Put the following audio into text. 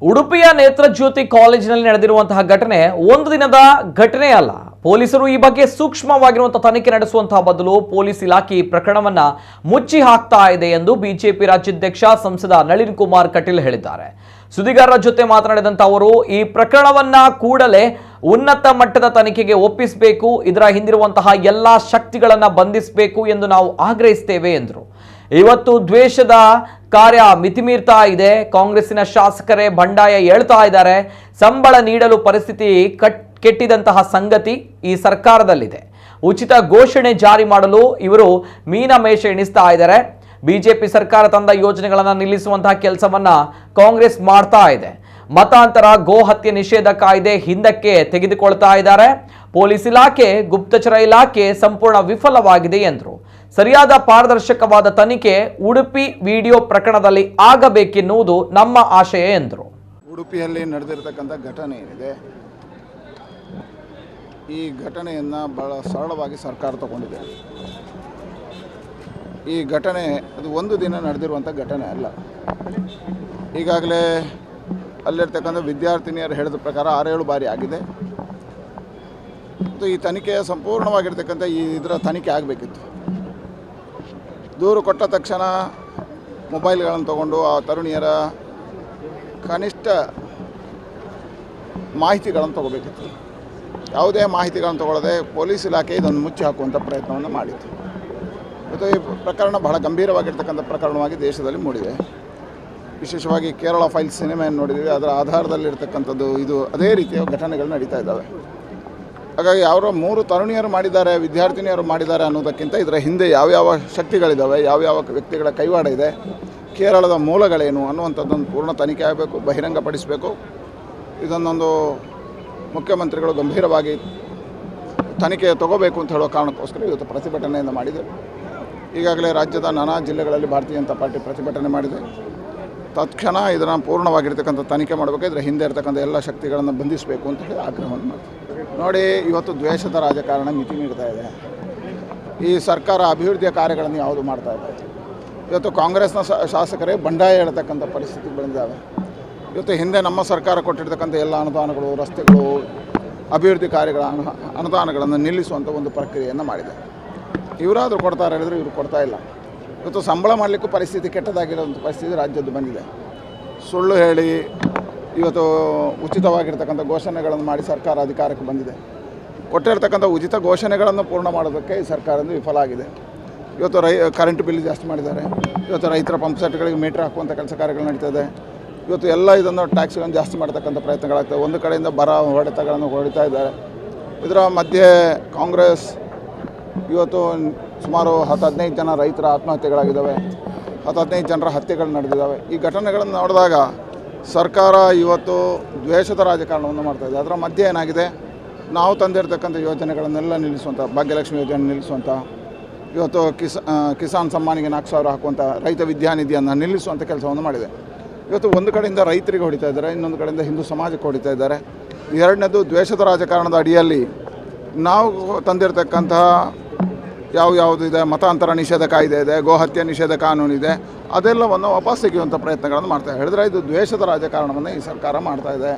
ಉಡುಪಿಯ ನೇತ್ರಜ್ಯೋತಿ ಕಾಲೇಜಿನಲ್ಲಿ ನಡೆದಿರುವಂತಹ ಘಟನೆ ಒಂದು ದಿನದ ಘಟನೆ ಅಲ್ಲ. ಪೊಲೀಸರು ಈ ಬಗ್ಗೆ ಸೂಕ್ಷ್ಮವಾಗಿರುವಂತಹ ತನಿಖೆ ನಡೆಸುವಂತಹ ಬದಲು ಪೊಲೀಸ್ ಇಲಾಖೆ ಪ್ರಕರಣವನ್ನ ಮುಚ್ಚಿ ಹಾಕ್ತಾ ಇದೆ ಎಂದು ಬಿಜೆಪಿ ರಾಜ್ಯಾಧ್ಯಕ್ಷ ಸಂಸದ ನಳಿನ್ ಕುಮಾರ್ ಕಟೀಲ್ ಹೇಳಿದ್ದಾರೆ. ಸುದ್ದಿಗಾರರ ಜೊತೆ ಮಾತನಾಡಿದಂತ ಅವರು ಈ ಪ್ರಕರಣವನ್ನ ಕೂಡಲೇ ಉನ್ನತ ಮಟ್ಟದ ತನಿಖೆಗೆ ಒಪ್ಪಿಸಬೇಕು, ಇದರ ಹಿಂದಿರುವಂತಹ ಎಲ್ಲಾ ಶಕ್ತಿಗಳನ್ನ ಬಂಧಿಸಬೇಕು ಎಂದು ನಾವು ಆಗ್ರಹಿಸುತ್ತೇವೆ ಎಂದರು. ಇವತ್ತು ದ್ವೇಷದ ಕಾರ್ಯ ಮಿತಿಮೀರ್ತಾ ಇದೆ. ಕಾಂಗ್ರೆಸ್ಸಿನ ಶಾಸಕರೇ ಬಂಡಾಯ ಹೇಳ್ತಾ ಇದ್ದಾರೆ. ಸಂಬಳ ನೀಡಲು ಪರಿಸ್ಥಿತಿ ಕೆಟ್ಟಿದಂತಹ ಸಂಗತಿ ಈ ಸರ್ಕಾರದಲ್ಲಿದೆ. ಉಚಿತ ಘೋಷಣೆ ಜಾರಿ ಮಾಡಲು ಇವರು ಮೀನಮೇಷ ಎಣಿಸ್ತಾ ಇದ್ದಾರೆ. ಬಿಜೆಪಿ ಸರ್ಕಾರ ತಂದ ಯೋಜನೆಗಳನ್ನು ನಿಲ್ಲಿಸುವಂತಹ ಕೆಲಸವನ್ನ ಕಾಂಗ್ರೆಸ್ ಮಾಡ್ತಾ ಇದೆ. ಮತಾಂತರ, ಗೋ ಹತ್ಯೆ ನಿಷೇಧ ಕಾಯ್ದೆ ಹಿಂದಕ್ಕೆ ತೆಗೆದುಕೊಳ್ತಾ ಇದ್ದಾರೆ. ಪೊಲೀಸ್ ಇಲಾಖೆ, ಗುಪ್ತಚರ ಇಲಾಖೆ ಸಂಪೂರ್ಣ ವಿಫಲವಾಗಿದೆ ಎಂದರು. ಸರಿಯಾದ ಪಾರದರ್ಶಕವಾದ ತನಿಖೆ ಉಡುಪಿ ವಿಡಿಯೋ ಪ್ರಕರಣದಲ್ಲಿ ಆಗಬೇಕೆನ್ನುವುದು ನಮ್ಮ ಆಶಯ ಎಂದರು. ಉಡುಪಿಯಲ್ಲಿ ನಡೆದಿರತಕ್ಕಂಥ ಘಟನೆ ಏನಿದೆ, ಈ ಘಟನೆಯನ್ನು ಬಹಳ ಸರಳವಾಗಿ ಸರ್ಕಾರ ತಗೊಂಡಿದೆ. ಈ ಘಟನೆ ಅದು ಒಂದು ದಿನ ನಡೆದಿರುವಂಥ ಘಟನೆ ಅಲ್ಲ. ಈಗಾಗಲೇ ಅಲ್ಲಿರ್ತಕ್ಕಂಥ ವಿದ್ಯಾರ್ಥಿನಿಯರು ಹೇಳಿದ ಪ್ರಕಾರ 6-7 ಬಾರಿ ಆಗಿದೆ. ಮತ್ತು ಈ ತನಿಖೆಯ ಸಂಪೂರ್ಣವಾಗಿರ್ತಕ್ಕಂಥ ಇದರ ತನಿಖೆ ಆಗಬೇಕಿತ್ತು. ದೂರು ಕೊಟ್ಟ ತಕ್ಷಣ ಮೊಬೈಲ್ಗಳನ್ನು ತಗೊಂಡು ಆ ತರುಣಿಯರ ಕನಿಷ್ಠ ಮಾಹಿತಿಗಳನ್ನು ತಗೋಬೇಕಿತ್ತು. ಯಾವುದೇ ಮಾಹಿತಿಗಳನ್ನು ತಗೊಳ್ಳದೆ ಪೊಲೀಸ್ ಇಲಾಖೆ ಇದನ್ನು ಮುಚ್ಚಿ ಹಾಕುವಂಥ ಪ್ರಯತ್ನವನ್ನು ಮಾಡಿತ್ತು. ಮತ್ತು ಈ ಪ್ರಕರಣ ಬಹಳ ಗಂಭೀರವಾಗಿರ್ತಕ್ಕಂಥ ಪ್ರಕರಣವಾಗಿ ದೇಶದಲ್ಲಿ ಮೂಡಿದೆ. ವಿಶೇಷವಾಗಿ ಕೇರಳ ಫೈಲ್ಸ್ ಸಿನಿಮೆಯನ್ನು ನೋಡಿದ್ದೀವಿ. ಅದರ ಆಧಾರದಲ್ಲಿರ್ತಕ್ಕಂಥದ್ದು ಇದು ಅದೇ ರೀತಿಯ ಘಟನೆಗಳು ನಡೀತಾ ಇದ್ದಾವೆ. ಹಾಗಾಗಿ ಯಾರೋ 3 ತರುಣಿಯರು ಮಾಡಿದ್ದಾರೆ, ವಿದ್ಯಾರ್ಥಿನಿಯರು ಮಾಡಿದ್ದಾರೆ ಅನ್ನೋದಕ್ಕಿಂತ ಇದರ ಹಿಂದೆ ಯಾವ್ಯಾವ ಶಕ್ತಿಗಳಿದ್ದಾವೆ, ಯಾವ್ಯಾವ ವ್ಯಕ್ತಿಗಳ ಕೈವಾಡ ಇದೆ, ಕೇರಳದ ಮೂಲಗಳೇನು ಅನ್ನುವಂಥದ್ದೊಂದು ಪೂರ್ಣ ತನಿಖೆ ಆಗಬೇಕು, ಬಹಿರಂಗಪಡಿಸಬೇಕು. ಇದನ್ನೊಂದು ಮುಖ್ಯಮಂತ್ರಿಗಳು ಗಂಭೀರವಾಗಿ ತನಿಖೆ ತಗೋಬೇಕು ಅಂತ ಹೇಳೋ ಕಾರಣಕ್ಕೋಸ್ಕರ ಇವತ್ತು ಪ್ರತಿಭಟನೆಯನ್ನು ಮಾಡಿದರು. ಈಗಾಗಲೇ ರಾಜ್ಯದ ನಾನಾ ಜಿಲ್ಲೆಗಳಲ್ಲಿ ಭಾರತೀಯ ಜನತಾ ಪಾರ್ಟಿ ಪ್ರತಿಭಟನೆ ಮಾಡಿದೆ. ತತ್ಕ್ಷಣ ಇದನ್ನು ಪೂರ್ಣವಾಗಿರ್ತಕ್ಕಂಥ ತನಿಖೆ ಮಾಡಬೇಕು, ಇದರ ಹಿಂದೆ ಇರತಕ್ಕಂಥ ಎಲ್ಲ ಶಕ್ತಿಗಳನ್ನು ಬಂಧಿಸಬೇಕು ಅಂತ ಹೇಳಿ ಆಗ್ರಹವನ್ನು ಮಾಡ್ತೀವಿ. ನೋಡಿ, ಇವತ್ತು ದ್ವೇಷದ ರಾಜಕಾರಣ ಮಿತಿ ಮೀರ್ತಾ ಇದೆ. ಈ ಸರ್ಕಾರ ಅಭಿವೃದ್ಧಿಯ ಕಾರ್ಯಗಳನ್ನು ಯಾವುದು ಮಾಡ್ತಾ ಇದೆ. ಇವತ್ತು ಕಾಂಗ್ರೆಸ್ನ ಶಾಸಕರೇ ಬಂಡಾಯ ಹೇಳ್ತಕ್ಕಂಥ ಪರಿಸ್ಥಿತಿ ಬಂದಿದ್ದಾವೆ. ಇವತ್ತು ಹಿಂದೆ ನಮ್ಮ ಸರ್ಕಾರ ಕೊಟ್ಟಿರ್ತಕ್ಕಂಥ ಎಲ್ಲ ಅನುದಾನಗಳು, ರಸ್ತೆಗಳು, ಅಭಿವೃದ್ಧಿ ಕಾರ್ಯಗಳ ಅನುದಾನಗಳನ್ನು ನಿಲ್ಲಿಸುವಂಥ ಒಂದು ಪ್ರಕ್ರಿಯೆಯನ್ನು ಮಾಡಿದೆ. ಇವರಾದರೂ ಕೊಡ್ತಾರೆ ಹೇಳಿದ್ರೆ ಇವರು ಕೊಡ್ತಾ ಇಲ್ಲ. ಇವತ್ತು ಸಂಬಳ ಮಾಡಲಿಕ್ಕೂ ಪರಿಸ್ಥಿತಿ ಕೆಟ್ಟದಾಗಿರೋಂಥ ಪರಿಸ್ಥಿತಿ ರಾಜ್ಯದ್ದು ಬಂದಿದೆ. ಸುಳ್ಳು ಹೇಳಿ ಇವತ್ತು ಉಚಿತವಾಗಿರ್ತಕ್ಕಂಥ ಘೋಷಣೆಗಳನ್ನು ಮಾಡಿ ಸರ್ಕಾರ ಅಧಿಕಾರಕ್ಕೆ ಬಂದಿದೆ. ಕೊಟ್ಟಿರ್ತಕ್ಕಂಥ ಉಚಿತ ಘೋಷಣೆಗಳನ್ನು ಪೂರ್ಣ ಮಾಡೋದಕ್ಕೆ ಈ ಸರ್ಕಾರದಿಂದ ವಿಫಲ ಆಗಿದೆ. ಇವತ್ತು ಕರೆಂಟ್ ಬಿಲ್ ಜಾಸ್ತಿ ಮಾಡಿದ್ದಾರೆ. ಇವತ್ತು ರೈತರ ಪಂಪ್ ಸೆಟ್ಗಳಿಗೆ ಮೀಟ್ರ್ ಹಾಕುವಂಥ ಕೆಲಸ ಕಾರ್ಯಗಳು ನಡೀತದೆ. ಇವತ್ತು ಎಲ್ಲ ಇದನ್ನು ಟ್ಯಾಕ್ಸ್ಗಳನ್ನು ಜಾಸ್ತಿ ಮಾಡ್ತಕ್ಕಂಥ ಪ್ರಯತ್ನಗಳಾಗ್ತವೆ. ಒಂದು ಕಡೆಯಿಂದ ಬರ ಹೊಡೆತಗಳನ್ನು ಹೊಡಿತಾ ಇದ್ದಾರೆ. ಇದರ ಮಧ್ಯೆ ಕಾಂಗ್ರೆಸ್ ಇವತ್ತು ಸುಮಾರು 10-15 ಜನ ರೈತರ ಆತ್ಮಹತ್ಯೆಗಳಾಗಿದ್ದಾವೆ, 10-15 ಜನರ ಹತ್ಯೆಗಳು ನಡೆದಿದ್ದಾವೆ. ಈ ಘಟನೆಗಳನ್ನು ನೋಡಿದಾಗ ಸರ್ಕಾರ ಇವತ್ತು ದ್ವೇಷದ ರಾಜಕಾರಣವನ್ನು ಮಾಡ್ತಾಯಿದೆ. ಅದರ ಮಧ್ಯೆ ಏನಾಗಿದೆ, ನಾವು ತಂದಿರತಕ್ಕಂಥ ಯೋಜನೆಗಳನ್ನೆಲ್ಲ ನಿಲ್ಲಿಸುವಂಥ, ಭಾಗ್ಯಲಕ್ಷ್ಮಿ ಯೋಜನೆ ನಿಲ್ಲಿಸುವಂಥ, ಇವತ್ತು ಕಿಸಾನ್ ಸಮ್ಮಾನಿಗೆ 4,000 ಹಾಕುವಂಥ, ರೈತ ವಿದ್ಯಾನಿಧಿಯನ್ನು ನಿಲ್ಲಿಸುವಂಥ ಕೆಲಸವನ್ನು ಮಾಡಿದೆ. ಇವತ್ತು ಒಂದು ಕಡೆಯಿಂದ ರೈತರಿಗೆ ಹೊಡಿತಾ ಇದ್ದಾರೆ, ಇನ್ನೊಂದು ಕಡೆಯಿಂದ ಹಿಂದೂ ಸಮಾಜಕ್ಕೆ ಹೊಡಿತಾ ಇದ್ದಾರೆ. ಎರಡನೇದು ದ್ವೇಷದ ರಾಜಕಾರಣದ ಅಡಿಯಲ್ಲಿ ನಾವು ತಂದಿರತಕ್ಕಂತಹ ಯಾವುದಿದೆ, ಮತಾಂತರ ನಿಷೇಧ ಕಾಯ್ದೆ ಇದೆ, ಗೋಹತ್ಯೆ ನಿಷೇಧ ಕಾನೂನಿದೆ, ಅದೆಲ್ಲವನ್ನು ವಾಪಸ್ ತೆಗೆಯುವಂಥ ಪ್ರಯತ್ನಗಳನ್ನು ಮಾಡ್ತಾ ಹೇಳಿದ್ರೆ ಇದು ದ್ವೇಷದ ರಾಜಕಾರಣವನ್ನು ಈ ಸರ್ಕಾರ ಮಾಡ್ತಾ ಇದೆ.